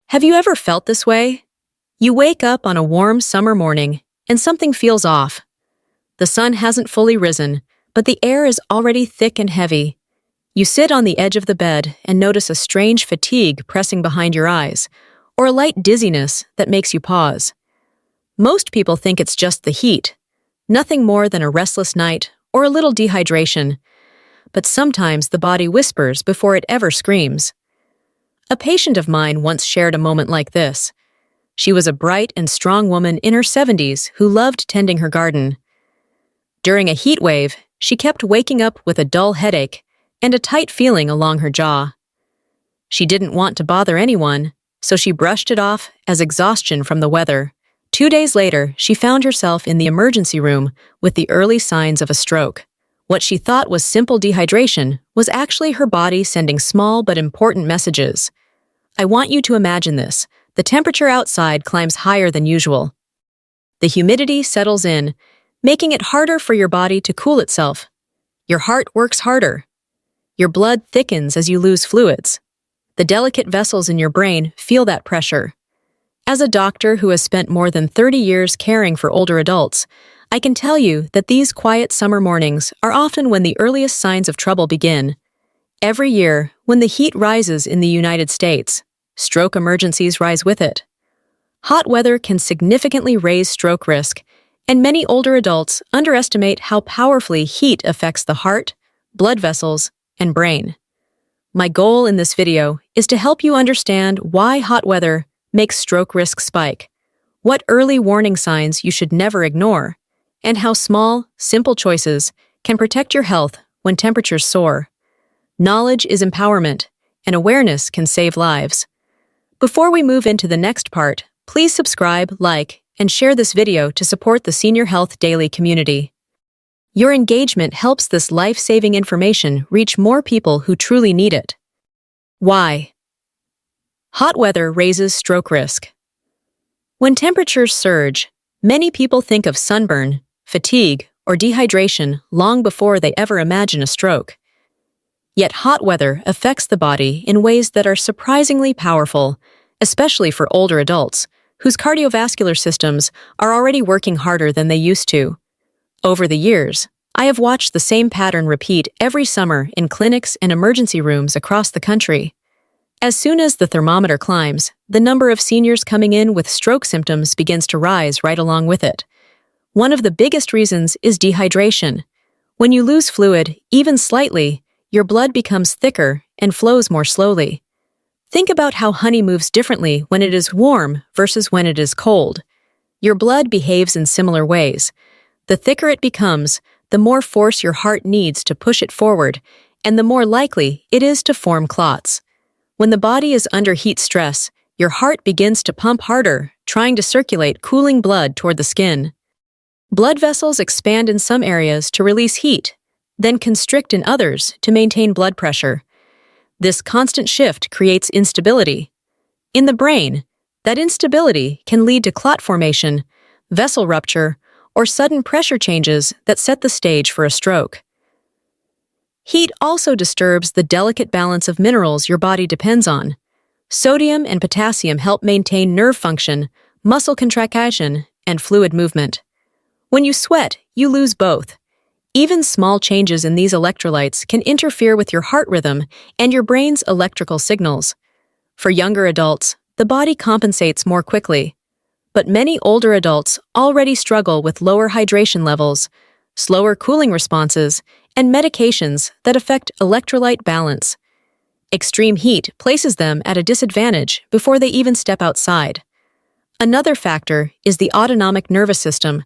Have you ever felt this way? You wake up on a warm summer morning and something feels off. The sun hasn't fully risen, but the air is already thick and heavy. You sit on the edge of the bed and notice a strange fatigue pressing behind your eyes, or a light dizziness that makes you pause. Most people think it's just the heat, nothing more than a restless night or a little dehydration. But sometimes the body whispers before it ever screams. A patient of mine once shared a moment like this. She was a bright and strong woman in her 70s who loved tending her garden. During a heat wave, she kept waking up with a dull headache and a tight feeling along her jaw. She didn't want to bother anyone, so she brushed it off as exhaustion from the weather. 2 days later, she found herself in the emergency room with the early signs of a stroke. What she thought was simple dehydration was actually her body sending small but important messages. I want you to imagine this. The temperature outside climbs higher than usual. The humidity settles in, making it harder for your body to cool itself. Your heart works harder. Your blood thickens as you lose fluids. The delicate vessels in your brain feel that pressure. As a doctor who has spent more than 30 years caring for older adults, I can tell you that these quiet summer mornings are often when the earliest signs of trouble begin. Every year, when the heat rises in the United States, stroke emergencies rise with it. Hot weather can significantly raise stroke risk, and many older adults underestimate how powerfully heat affects the heart, blood vessels, and brain. My goal in this video is to help you understand why hot weather makes stroke risk spike, what early warning signs you should never ignore, and how small, simple choices can protect your health when temperatures soar. Knowledge is empowerment, and awareness can save lives. Before we move into the next part, please subscribe, like, and share this video to support the Senior Health Daily community. Your engagement helps this life-saving information reach more people who truly need it. Why? Hot weather raises stroke risk. When temperatures surge, many people think of sunburn, fatigue, or dehydration long before they ever imagine a stroke. Yet hot weather affects the body in ways that are surprisingly powerful, especially for older adults, whose cardiovascular systems are already working harder than they used to. Over the years, I have watched the same pattern repeat every summer in clinics and emergency rooms across the country. As soon as the thermometer climbs, the number of seniors coming in with stroke symptoms begins to rise right along with it. One of the biggest reasons is dehydration. When you lose fluid, even slightly, your blood becomes thicker and flows more slowly. Think about how honey moves differently when it is warm versus when it is cold. Your blood behaves in similar ways. The thicker it becomes, the more force your heart needs to push it forward, and the more likely it is to form clots. When the body is under heat stress, your heart begins to pump harder, trying to circulate cooling blood toward the skin. Blood vessels expand in some areas to release heat, then constrict in others to maintain blood pressure. This constant shift creates instability. In the brain, that instability can lead to clot formation, vessel rupture, or sudden pressure changes that set the stage for a stroke. Heat also disturbs the delicate balance of minerals your body depends on. Sodium and potassium help maintain nerve function, muscle contraction, and fluid movement. When you sweat, you lose both. Even small changes in these electrolytes can interfere with your heart rhythm and your brain's electrical signals. For younger adults, the body compensates more quickly. But many older adults already struggle with lower hydration levels, slower cooling responses, and medications that affect electrolyte balance. Extreme heat places them at a disadvantage before they even step outside. Another factor is the autonomic nervous system.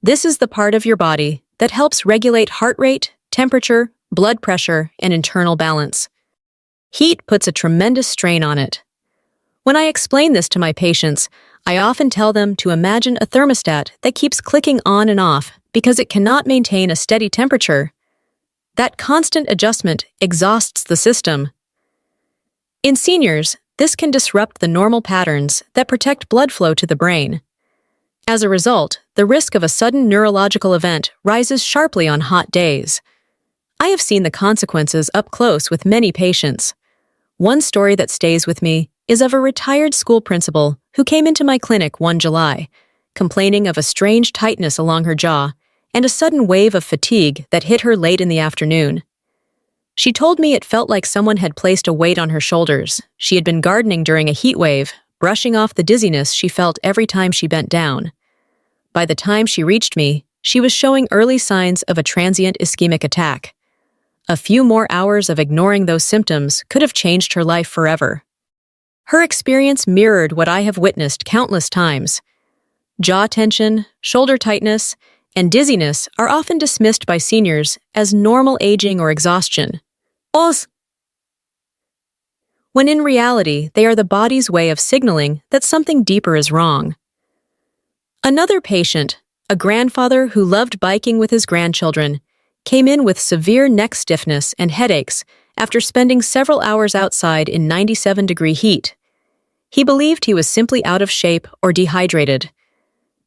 This is the part of your body that helps regulate heart rate, temperature, blood pressure, and internal balance. Heat puts a tremendous strain on it. When I explain this to my patients, I often tell them to imagine a thermostat that keeps clicking on and off because it cannot maintain a steady temperature. That constant adjustment exhausts the system. In seniors, this can disrupt the normal patterns that protect blood flow to the brain. As a result, the risk of a sudden neurological event rises sharply on hot days. I have seen the consequences up close with many patients. One story that stays with me is of a retired school principal who came into my clinic one July, complaining of a strange tightness along her jaw and a sudden wave of fatigue that hit her late in the afternoon. She told me it felt like someone had placed a weight on her shoulders. She had been gardening during a heat wave, brushing off the dizziness she felt every time she bent down. By the time she reached me, she was showing early signs of a transient ischemic attack. A few more hours of ignoring those symptoms could have changed her life forever. Her experience mirrored what I have witnessed countless times. Jaw tension, shoulder tightness, and dizziness are often dismissed by seniors as normal aging or exhaustion, when in reality they are the body's way of signaling that something deeper is wrong. Another patient, a grandfather who loved biking with his grandchildren, came in with severe neck stiffness and headaches after spending several hours outside in 97-degree heat. He believed he was simply out of shape or dehydrated.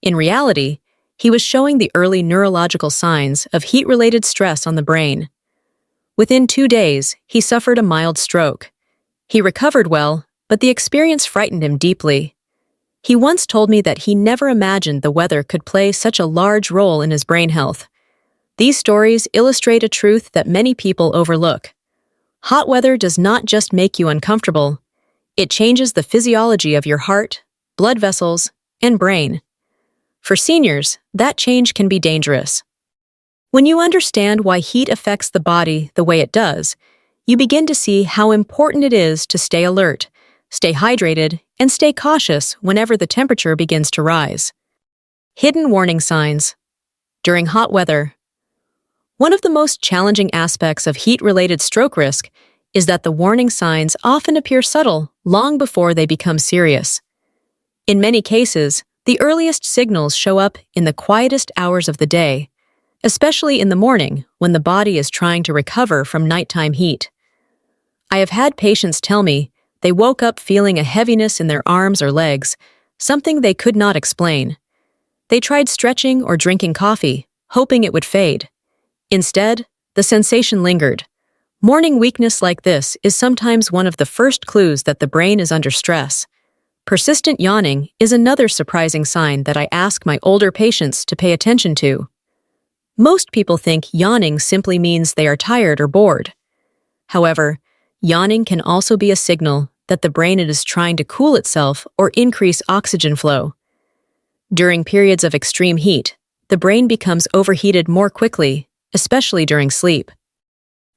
In reality, he was showing the early neurological signs of heat-related stress on the brain. Within 2 days, he suffered a mild stroke. He recovered well, but the experience frightened him deeply. He once told me that he never imagined the weather could play such a large role in his brain health. These stories illustrate a truth that many people overlook. Hot weather does not just make you uncomfortable. It changes the physiology of your heart, blood vessels, and brain. For seniors, that change can be dangerous. When you understand why heat affects the body the way it does, you begin to see how important it is to stay alert, stay hydrated, and stay cautious whenever the temperature begins to rise. Hidden warning signs. During hot weather, one of the most challenging aspects of heat-related stroke risk is that the warning signs often appear subtle long before they become serious. In many cases, the earliest signals show up in the quietest hours of the day, especially in the morning when the body is trying to recover from nighttime heat. I have had patients tell me they woke up feeling a heaviness in their arms or legs, something they could not explain. They tried stretching or drinking coffee, hoping it would fade. Instead, the sensation lingered. Morning weakness like this is sometimes one of the first clues that the brain is under stress. Persistent yawning is another surprising sign that I ask my older patients to pay attention to. Most people think yawning simply means they are tired or bored. However, yawning can also be a signal that the brain is trying to cool itself or increase oxygen flow. During periods of extreme heat, the brain becomes overheated more quickly, especially during sleep.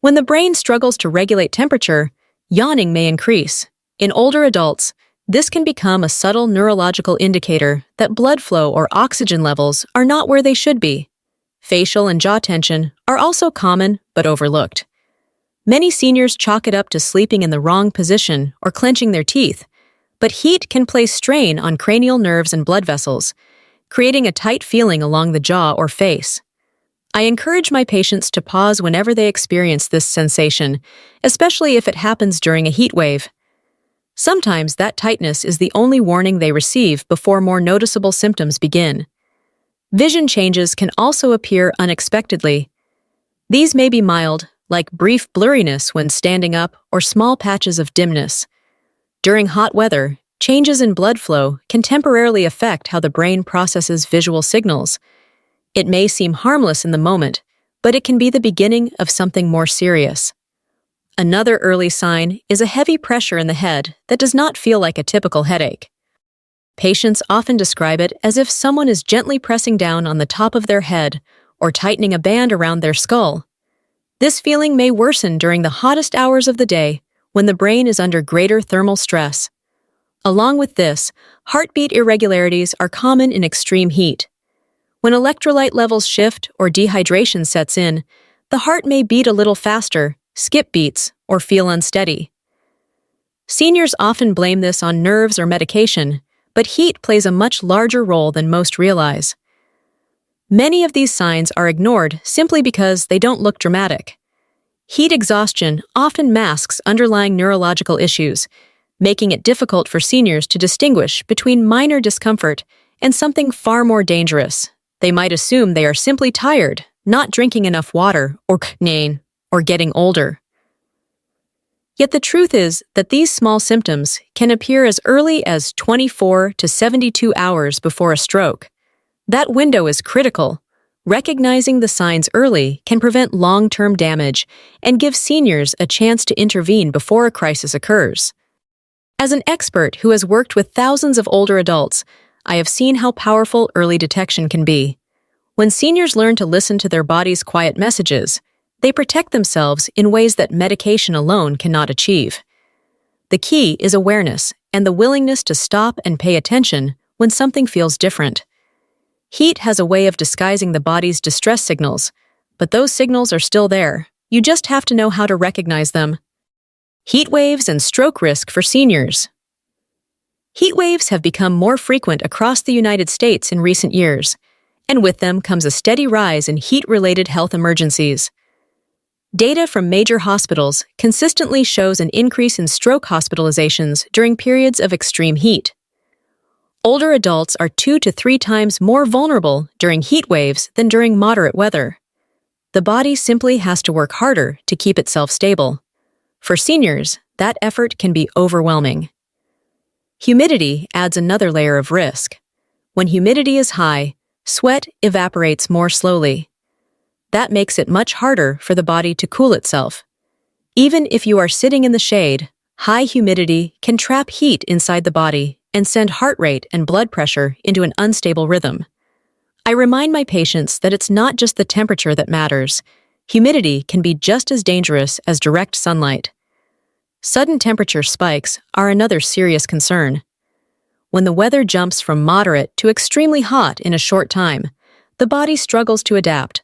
When the brain struggles to regulate temperature, yawning may increase. In older adults, this can become a subtle neurological indicator that blood flow or oxygen levels are not where they should be. Facial and jaw tension are also common but overlooked. Many seniors chalk it up to sleeping in the wrong position or clenching their teeth, but heat can place strain on cranial nerves and blood vessels, creating a tight feeling along the jaw or face. I encourage my patients to pause whenever they experience this sensation, especially if it happens during a heat wave. Sometimes that tightness is the only warning they receive before more noticeable symptoms begin. Vision changes can also appear unexpectedly. These may be mild, like brief blurriness when standing up or small patches of dimness. During hot weather, changes in blood flow can temporarily affect how the brain processes visual signals. It may seem harmless in the moment, but it can be the beginning of something more serious. Another early sign is a heavy pressure in the head that does not feel like a typical headache. Patients often describe it as if someone is gently pressing down on the top of their head or tightening a band around their skull. This feeling may worsen during the hottest hours of the day when the brain is under greater thermal stress. Along with this, heartbeat irregularities are common in extreme heat. When electrolyte levels shift or dehydration sets in, the heart may beat a little faster, skip beats, or feel unsteady. Seniors often blame this on nerves or medication, but heat plays a much larger role than most realize. Many of these signs are ignored simply because they don't look dramatic. Heat exhaustion often masks underlying neurological issues, making it difficult for seniors to distinguish between minor discomfort and something far more dangerous. They might assume they are simply tired, not drinking enough water, or getting older. Yet the truth is that these small symptoms can appear as early as 24 to 72 hours before a stroke. That window is critical. Recognizing the signs early can prevent long-term damage and give seniors a chance to intervene before a crisis occurs. As an expert who has worked with thousands of older adults, I have seen how powerful early detection can be. When seniors learn to listen to their body's quiet messages, they protect themselves in ways that medication alone cannot achieve. The key is awareness and the willingness to stop and pay attention when something feels different. Heat has a way of disguising the body's distress signals, but those signals are still there. You just have to know how to recognize them. Heat waves and stroke risk for seniors. Heat waves have become more frequent across the United States in recent years, and with them comes a steady rise in heat-related health emergencies. Data from major hospitals consistently shows an increase in stroke hospitalizations during periods of extreme heat. Older adults are 2 to 3 times more vulnerable during heat waves than during moderate weather. The body simply has to work harder to keep itself stable. For seniors, that effort can be overwhelming. Humidity adds another layer of risk. When humidity is high, sweat evaporates more slowly. That makes it much harder for the body to cool itself. Even if you are sitting in the shade, high humidity can trap heat inside the body and send heart rate and blood pressure into an unstable rhythm. I remind my patients that it's not just the temperature that matters. Humidity can be just as dangerous as direct sunlight. Sudden temperature spikes are another serious concern. When the weather jumps from moderate to extremely hot in a short time, the body struggles to adapt.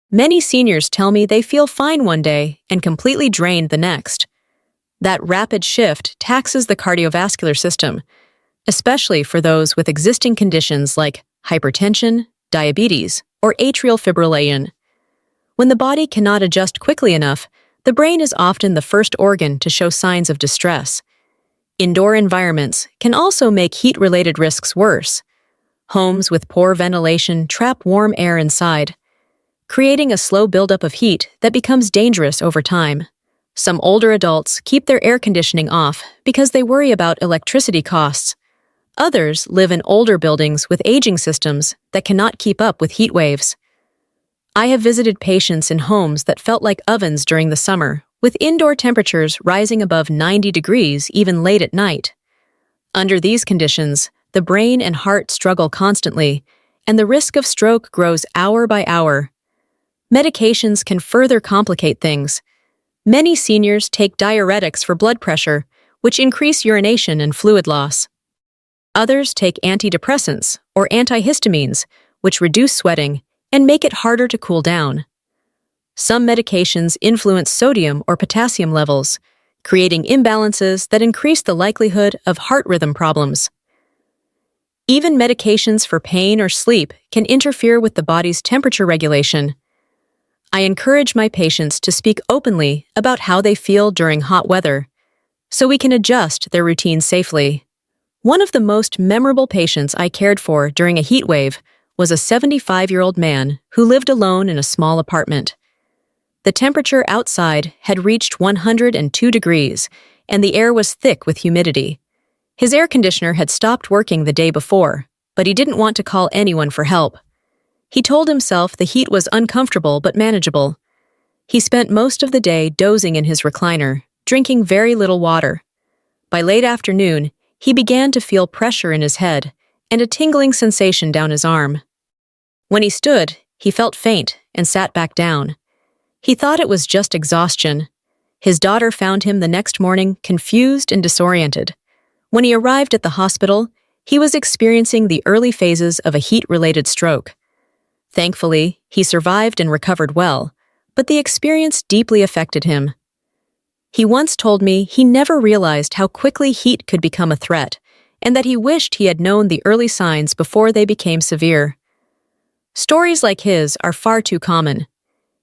Many seniors tell me they feel fine one day and completely drained the next. That rapid shift taxes the cardiovascular system, especially for those with existing conditions like hypertension, diabetes, or atrial fibrillation. When the body cannot adjust quickly enough, the brain is often the first organ to show signs of distress. Indoor environments can also make heat-related risks worse. Homes with poor ventilation trap warm air inside, creating a slow buildup of heat that becomes dangerous over time. Some older adults keep their air conditioning off because they worry about electricity costs. Others live in older buildings with aging systems that cannot keep up with heat waves. I have visited patients in homes that felt like ovens during the summer, with indoor temperatures rising above 90 degrees even late at night. Under these conditions, the brain and heart struggle constantly, and the risk of stroke grows hour by hour. Medications can further complicate things. Many seniors take diuretics for blood pressure, which increase urination and fluid loss. Others take antidepressants or antihistamines, which reduce sweating and make it harder to cool down. Some medications influence sodium or potassium levels, creating imbalances that increase the likelihood of heart rhythm problems. Even medications for pain or sleep can interfere with the body's temperature regulation. I encourage my patients to speak openly about how they feel during hot weather, so we can adjust their routine safely. One of the most memorable patients I cared for during a heat wave was a 75-year-old man who lived alone in a small apartment. The temperature outside had reached 102 degrees, and the air was thick with humidity. His air conditioner had stopped working the day before, but he didn't want to call anyone for help. He told himself the heat was uncomfortable but manageable. He spent most of the day dozing in his recliner, drinking very little water. By late afternoon, he began to feel pressure in his head and a tingling sensation down his arm. When he stood, he felt faint and sat back down. He thought it was just exhaustion. His daughter found him the next morning confused and disoriented. When he arrived at the hospital, he was experiencing the early phases of a heat-related stroke. Thankfully, he survived and recovered well, but the experience deeply affected him. He once told me he never realized how quickly heat could become a threat, and that he wished he had known the early signs before they became severe. Stories like his are far too common.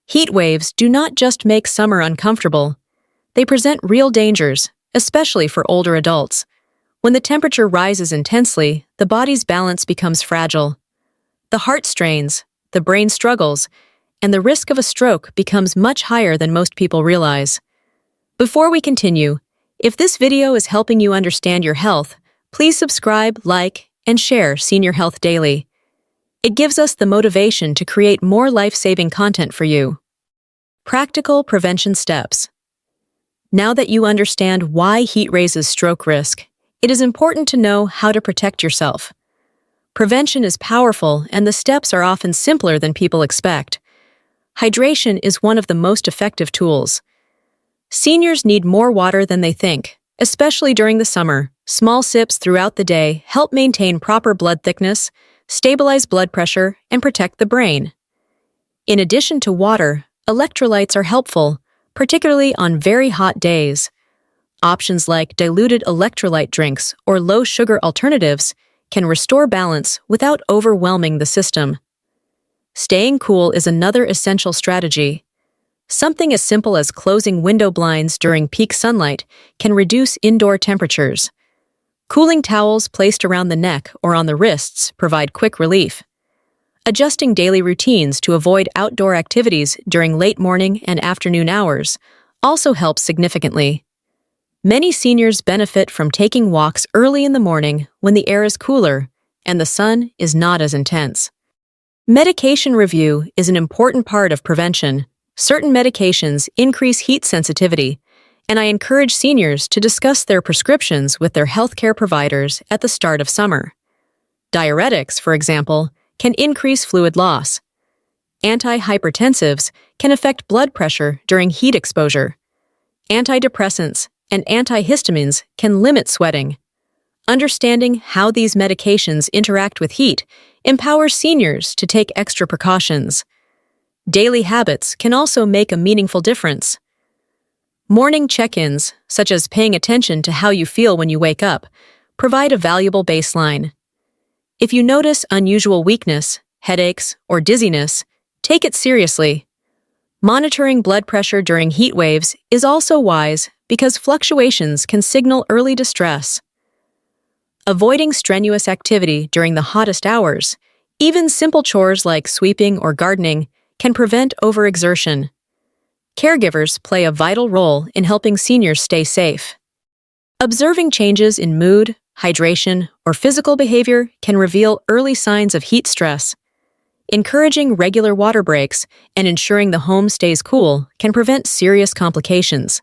Heat waves do not just make summer uncomfortable. They present real dangers, especially for older adults. When the temperature rises intensely, the body's balance becomes fragile. The heart strains, the brain struggles, and the risk of a stroke becomes much higher than most people realize. Before we continue, if this video is helping you understand your health, please subscribe, like, and share Senior Health Daily. It gives us the motivation to create more life-saving content for you. Practical prevention steps. Now that you understand why heat raises stroke risk, it is important to know how to protect yourself. Prevention is powerful, and the steps are often simpler than people expect. Hydration is one of the most effective tools. Seniors need more water than they think, especially during the summer. Small sips throughout the day help maintain proper blood thickness, stabilize blood pressure, and protect the brain. In addition to water, electrolytes are helpful, particularly on very hot days. Options like diluted electrolyte drinks or low-sugar alternatives can restore balance without overwhelming the system. Staying cool is another essential strategy. Something as simple as closing window blinds during peak sunlight can reduce indoor temperatures. Cooling towels placed around the neck or on the wrists provide quick relief. Adjusting daily routines to avoid outdoor activities during late morning and afternoon hours also helps significantly. Many seniors benefit from taking walks early in the morning when the air is cooler and the sun is not as intense. Medication review is an important part of prevention. Certain medications increase heat sensitivity, and I encourage seniors to discuss their prescriptions with their healthcare providers at the start of summer. Diuretics, for example, can increase fluid loss. Antihypertensives can affect blood pressure during heat exposure. Antidepressants and antihistamines can limit sweating. Understanding how these medications interact with heat empowers seniors to take extra precautions. Daily habits can also make a meaningful difference. Morning check-ins, such as paying attention to how you feel when you wake up, provide a valuable baseline. If you notice unusual weakness, headaches, or dizziness, take it seriously. Monitoring blood pressure during heat waves is also wise because fluctuations can signal early distress. Avoiding strenuous activity during the hottest hours, even simple chores like sweeping or gardening, can prevent overexertion. Caregivers play a vital role in helping seniors stay safe. Observing changes in mood, hydration, or physical behavior can reveal early signs of heat stress. Encouraging regular water breaks and ensuring the home stays cool can prevent serious complications.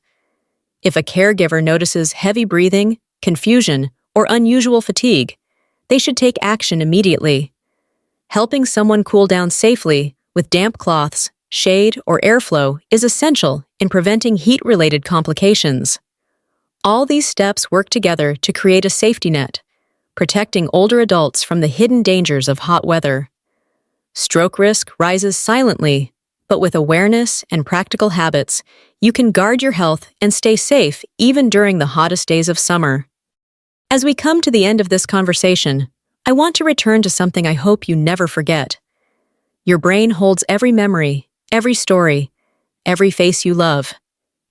If a caregiver notices heavy breathing, confusion, or unusual fatigue, they should take action immediately. Helping someone cool down safely with damp cloths, shade, or airflow is essential in preventing heat-related complications. All these steps work together to create a safety net, protecting older adults from the hidden dangers of hot weather. Stroke risk rises silently, but with awareness and practical habits, you can guard your health and stay safe even during the hottest days of summer. As we come to the end of this conversation, I want to return to something I hope you never forget. Your brain holds every memory, every story, every face you love.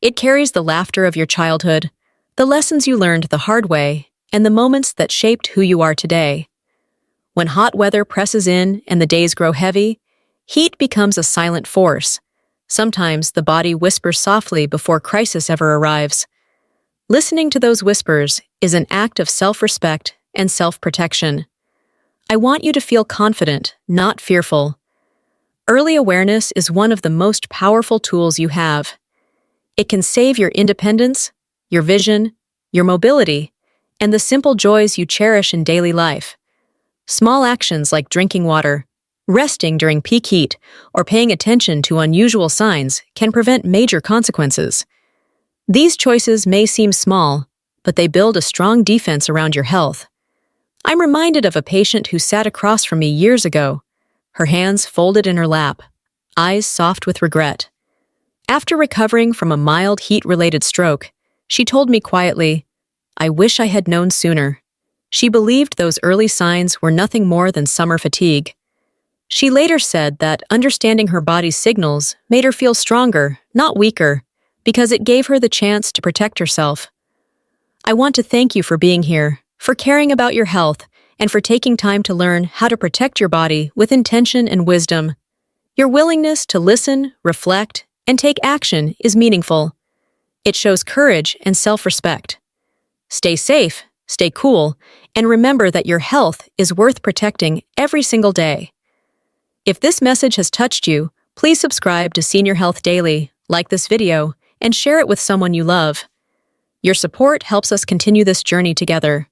It carries the laughter of your childhood, the lessons you learned the hard way, and the moments that shaped who you are today. When hot weather presses in and the days grow heavy, heat becomes a silent force. Sometimes the body whispers softly before crisis ever arrives. Listening to those whispers is an act of self-respect and self-protection. I want you to feel confident, not fearful. Early awareness is one of the most powerful tools you have. It can save your independence, your vision, your mobility, and the simple joys you cherish in daily life. Small actions like drinking water, resting during peak heat, or paying attention to unusual signs can prevent major consequences. These choices may seem small, but they build a strong defense around your health. I'm reminded of a patient who sat across from me years ago, her hands folded in her lap, eyes soft with regret. After recovering from a mild heat-related stroke, she told me quietly, "I wish I had known sooner." She believed those early signs were nothing more than summer fatigue. She later said that understanding her body's signals made her feel stronger, not weaker, because it gave her the chance to protect herself. I want to thank you for being here, for caring about your health, and for taking time to learn how to protect your body with intention and wisdom. Your willingness to listen, reflect, and take action is meaningful. It shows courage and self-respect. Stay safe, stay cool, and remember that your health is worth protecting every single day. If this message has touched you, please subscribe to Senior Health Daily, like this video, and share it with someone you love. Your support helps us continue this journey together.